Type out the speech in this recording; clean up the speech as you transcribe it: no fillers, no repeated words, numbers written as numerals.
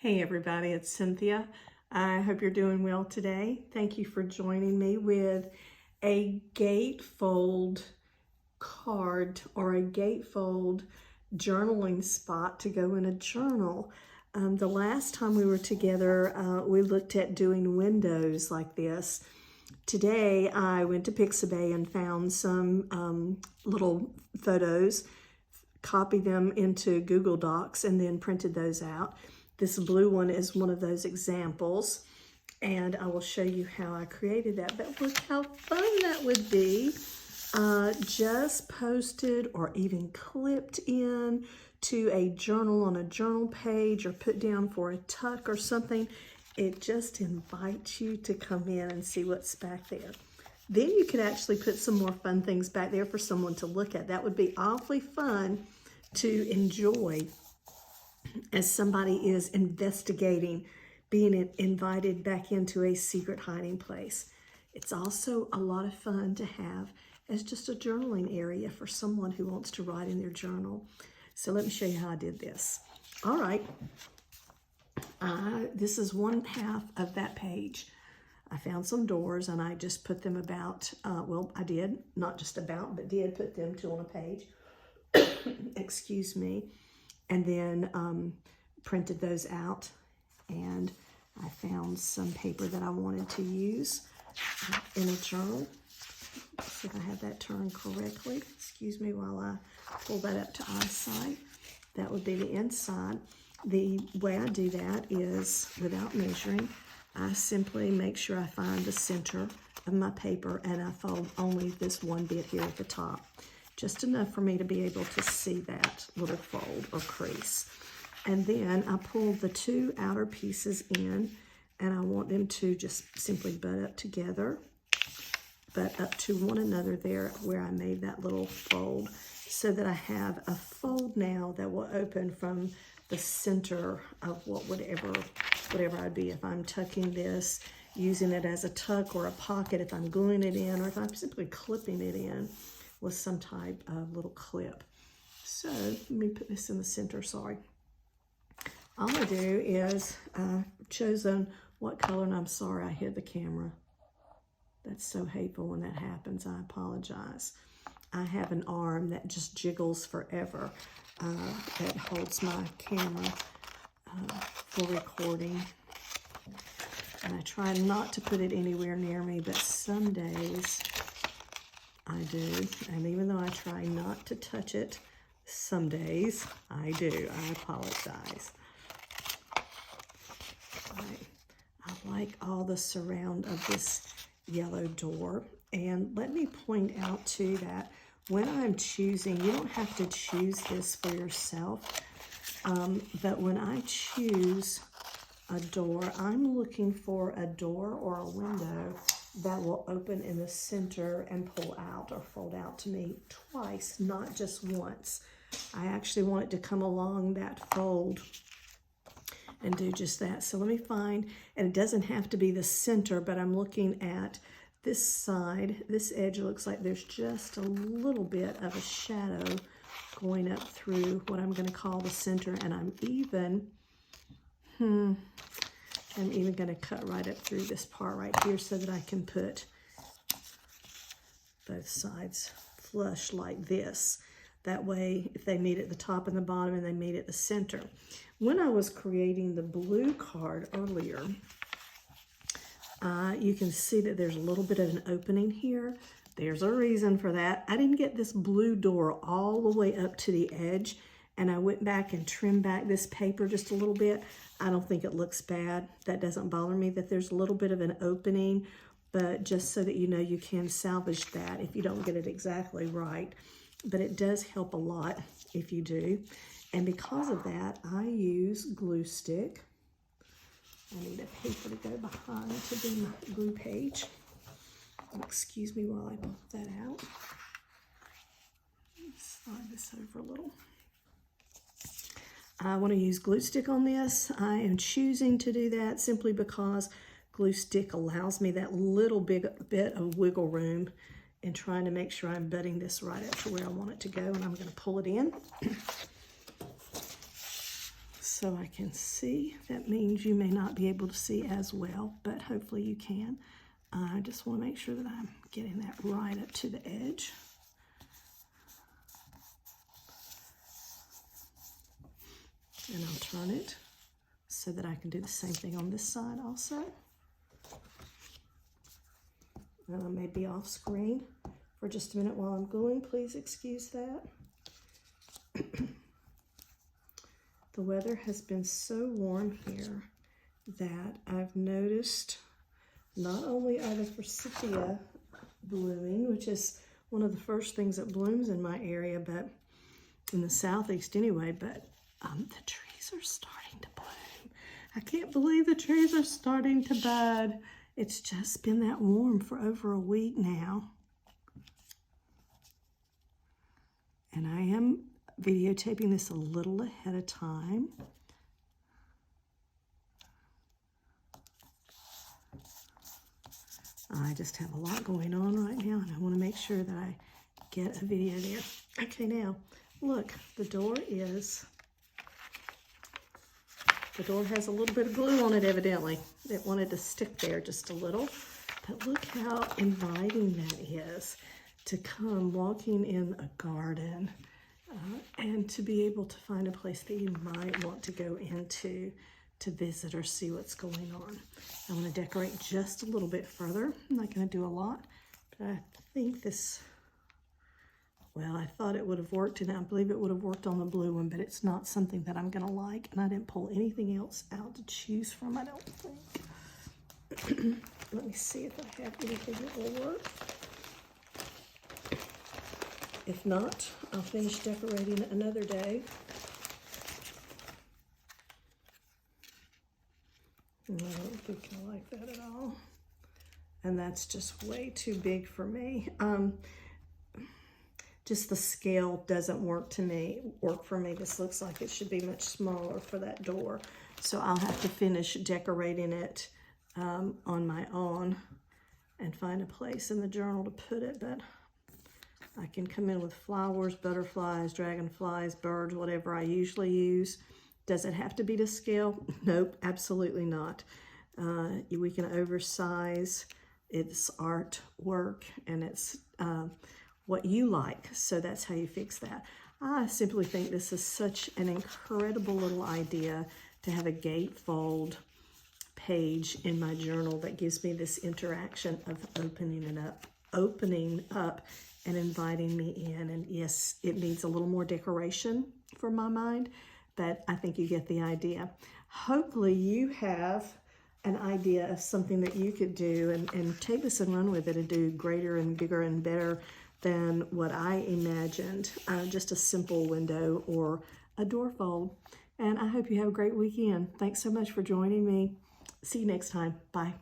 Hey everybody, it's Cynthia. I hope you're doing well today. Thank you for joining me with a gatefold card or a gatefold journaling spot to go in a journal. The last time we were together, we looked at doing windows like this. Today, I went to Pixabay and found some little photos, copied them into Google Docs, and then printed those out. This blue one is one of those examples, and I will show you how I created that. But look how fun that would be. Just posted or even clipped in to a journal on a journal page or put down for a tuck or something. It just invites you to come in and see what's back there. Then you could actually put some more fun things back there for someone to look at. That would be awfully fun to enjoy as somebody is investigating being invited back into a secret hiding place. It's also a lot of fun to have as just a journaling area for someone who wants to write in their journal. So let me show you how I did this. All right, this is one half of that page. I found some doors and I just put them about, well, I did, not just about, but did put them two on a page. Excuse me. And then printed those out, and I found some paper that I wanted to use in a journal. Let's see if I have that turned correctly. Excuse me while I pull that up to eyesight. That would be the inside. The way I do that is without measuring. I simply make sure I find the center of my paper, and I fold only this one bit here at the top. Just enough for me to be able to see that little fold or crease. And then I pull the two outer pieces in, and I want them to just simply butt up together, butt up to one another there where I made that little fold, so that I have a fold now that will open from the center of whatever I'd be. If I'm tucking this, using it as a tuck or a pocket, if I'm gluing it in, or if I'm simply clipping it in with some type of little clip. So let me put this in the center, sorry. All I do is I've chosen what color, and I'm sorry I hit the camera. That's so hateful when that happens, I apologize. I have an arm that just jiggles forever that holds my camera for recording. And I try not to put it anywhere near me, but some days I do, and even though I try not to touch it, some days I do. I apologize. I like all the surround of this yellow door. And let me point out too that when I'm choosing, you don't have to choose this for yourself, but when I choose a door, I'm looking for a door or a window that will open in the center and pull out or fold out to me twice, not just once. I actually want it to come along that fold and do just that. So let me find, and it doesn't have to be the center, but I'm looking at this side. This edge looks like there's just a little bit of a shadow going up through what I'm going to call the center, and I'm even going to cut right up through this part right here so that I can put both sides flush like this. That way, if they meet at the top and the bottom and they meet at the center. When I was creating the blue card earlier, you can see that there's a little bit of an opening here. There's a reason for that. I didn't get this blue door all the way up to the edge, and I went back and trimmed back this paper just a little bit. I don't think it looks bad. That doesn't bother me that there's a little bit of an opening, but just so that you know, you can salvage that if you don't get it exactly right. But it does help a lot if you do. And because of that, I use glue stick. I need a paper to go behind to do my glue page. Excuse me while I pull that out. Slide this over a little. I want to use glue stick on this. I am choosing to do that simply because glue stick allows me that little bit of wiggle room in trying to make sure I'm butting this right up to where I want it to go, and I'm going to pull it in. so I can see. That means you may not be able to see as well, but hopefully you can. I just want to make sure that I'm getting that right up to the edge. And I'll turn it so that I can do the same thing on this side also. And I may be off screen for just a minute while I'm gluing. Please excuse that. The weather has been so warm here that I've noticed not only are the forsythia blooming, which is one of the first things that blooms in my area, but in the southeast anyway, but the trees are starting to bloom. I can't believe the trees are starting to bud. It's just been that warm for over a week now. And I am videotaping this a little ahead of time. I just have a lot going on right now, and I want to make sure that I get a video there. Okay, now, look, the door has a little bit of glue on it, evidently. It wanted to stick there just a little. But look how inviting that is to come walking in a garden and to be able to find a place that you might want to go into to visit or see what's going on. I want to decorate just a little bit further. I'm not going to do a lot, but I think this, well, I thought it would have worked, and I believe it would have worked on the blue one, but it's not something that I'm going to like, and I didn't pull anything else out to choose from, I don't think. Let me see if I have anything that will work. If not, I'll finish decorating another day. I don't think I like that at all. And that's just way too big for me. Just the scale doesn't work for me. This looks like it should be much smaller for that door. So I'll have to finish decorating it on my own and find a place in the journal to put it. But I can come in with flowers, butterflies, dragonflies, birds, whatever I usually use. Does it have to be to scale? Nope, absolutely not. We can oversize. It's artwork, and it's what you like. So that's how you fix that. I simply think this is such an incredible little idea to have a gatefold page in my journal that gives me this interaction of opening up and inviting me in. And yes, it needs a little more decoration for my mind, but I think you get the idea. Hopefully you have an idea of something that you could do and take this and run with it and do greater and bigger and better than what I imagined. Just a simple window or a door fold. And I hope you have a great weekend. Thanks so much for joining me. See you next time. Bye.